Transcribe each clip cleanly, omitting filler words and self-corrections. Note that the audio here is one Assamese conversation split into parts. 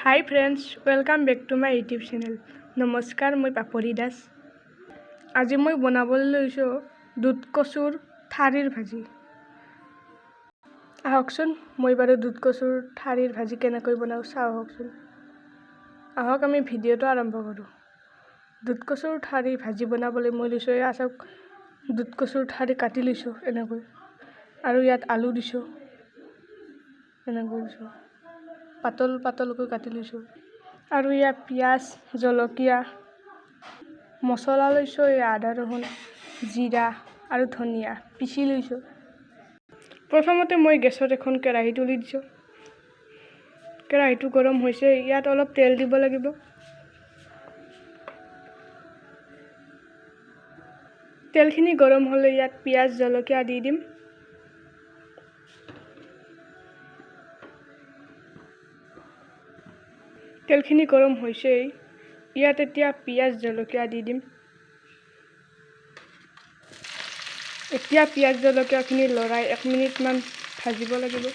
Hi friends, welcome back to my YouTube channel. নমস্কাৰ, মই পাপৰি দাস। আজি মই বনাবলৈ লৈছোঁ দুধ কচুৰ ঠাৰিৰ ভাজি। আহকচোন মই বাৰু দুধ কচুৰ ঠাৰিৰ ভাজি কেনেকৈ বনাওঁ চাওঁ আহকচোন। আহক আমি ভিডিঅ'টো আৰম্ভ কৰোঁ। দুধ কচুৰ ঠাৰি ভাজি বনাবলৈ মই লৈছোঁ চাওক, দুধ কচুৰ ঠাৰি কাটি লৈছোঁ এনেকৈ, আৰু ইয়াত আলু দিছোঁ এনেকৈ দিছোঁ, পাতল পাতলকৈ কাটি লৈছোঁ, আৰু ইয়াত পিঁয়াজ, জলকীয়া, মছলা লৈছোঁ, আদা ৰহুন, জিৰা আৰু ধনিয়া পিচি লৈছোঁ। প্ৰথমতে মই গেছত এখন কেৰাহী তুলি দিছোঁ। কেৰাহীটো গৰম হৈছে, ইয়াত অলপ তেল দিব লাগিব। তেলখিনি গৰম হ'লে ইয়াত পিঁয়াজ, জলকীয়া দি দিম। তেলখিনি গৰম হৈছেই, ইয়াত এতিয়া পিঁয়াজ, জলকীয়া দি দিম। এতিয়া পিঁয়াজ, জলকীয়াখিনি লৰাই 1 মিনিটমান ভাজিব লাগিব।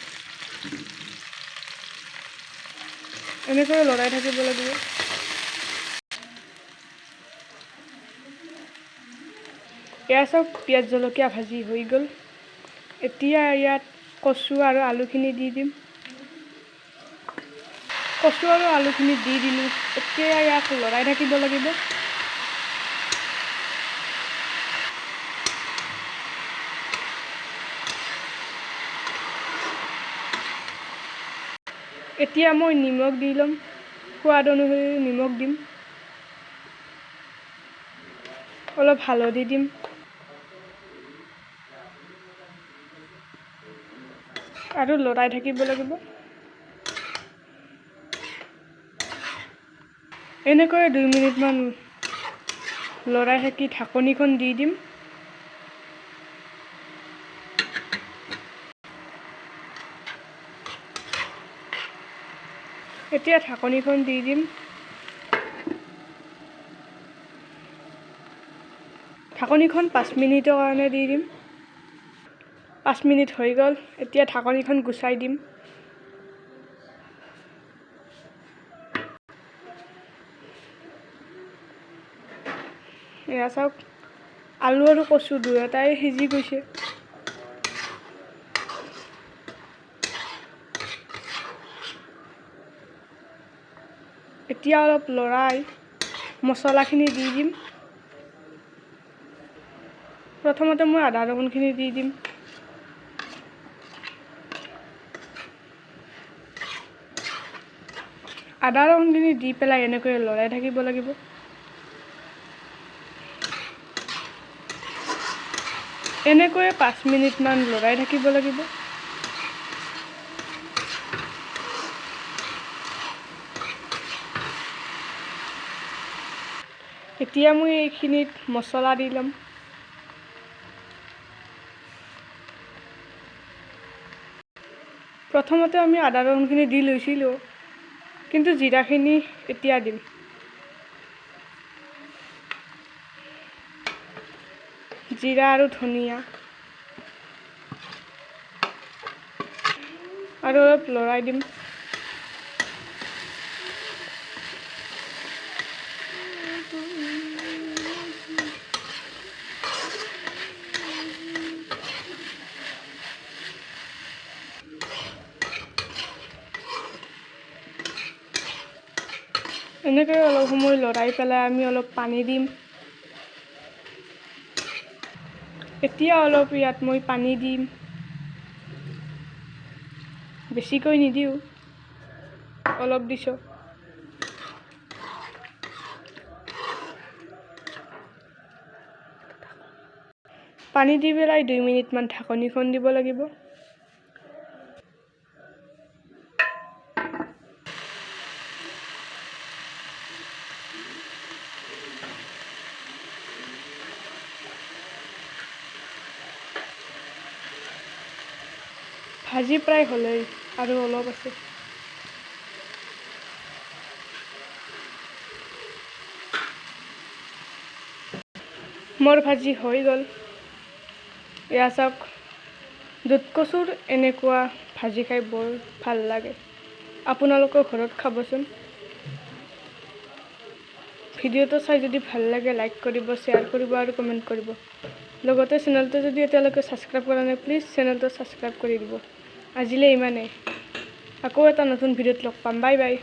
এনেকৈ লৰাই থাকিব লাগিব। এয়া চাওক, পিঁয়াজ, জলকীয়া ভাজি হৈ গ'ল। এতিয়া ইয়াত কচু আৰু আলুখিনি দি দিম। কচু আৰু আলুখিনি দি দিলোঁ। এতিয়া ইয়াক লৰাই থাকিব লাগিব। এতিয়া মই নিমখ দি ল'ম, সোৱাদ অনুসৰি নিমখ দিম, অলপ হালধি দিম, আৰু লৰাই থাকিব লাগিব। এনেকৈ 2 মিনিটমান লৰাই থাকি ঢাকনিখন দি দিম। এতিয়া ঢাকনিখন দি দিম। ঢাকনিখন 5 মিনিটৰ কাৰণে দি দিম। 5 মিনিট হৈ গ'ল। এতিয়া ঢাকনিখন গুচাই দিম। এয়া চাওক, আলু আৰু কচু দুয়োটাই সিজি গৈছে। এতিয়া অলপ লৰাই মছলাখিনি দি দিম। প্ৰথমতে মই আদা ৰহুনখিনি দি দিম। আদা ৰহুনখিনি দি পেলাই এনেকৈ লৰাই থাকিব লাগিব। এনেকৈয়ে 5 মিনিটমান লৰাই থাকিব লাগিব। এতিয়া মই এইখিনিত মছলা দি ল'ম। প্ৰথমতে আমি আদা ৰহুনখিনি দি লৈছিলোঁ, কিন্তু জিৰাখিনি এতিয়া দিম। জিৰা আৰু ধনিয়া, আৰু অলপ লৰাই দিম। এনেকৈ অলপ সময় লৰাই পেলাই আমি অলপ পানী দিম। এতিয়া অলপ ইয়াত মই পানী দিম, বেছিকৈ নিদিওঁ, অলপ দিছোঁ। পানী দি পেলাই 2 মিনিটমান ঢাকনিখন দিব লাগিব। ভাজি প্ৰায় হ'লেই, আৰু অলপ আছে। মোৰ ভাজি হৈ গ'ল। এয়া চাওক, দুধ কচুৰ এনেকুৱা ভাজি খাই বৰ ভাল লাগে। আপোনালোকৰ ঘৰত খাবচোন। ভিডিঅ'টো চাই যদি ভাল লাগে লাইক কৰিব, শ্বেয়াৰ কৰিব আৰু কমেণ্ট কৰিব। লগতে চেনেলটো যদি এতিয়ালৈকে ছাবস্ক্ৰাইব কৰা নাই প্লিজ চেনেলটো ছাবস্ক্ৰাইব কৰি দিব। আজিলৈ ইমানেই। আকৌ এটা নতুন ভিডিঅ'ত লগ পাম। Bye bye.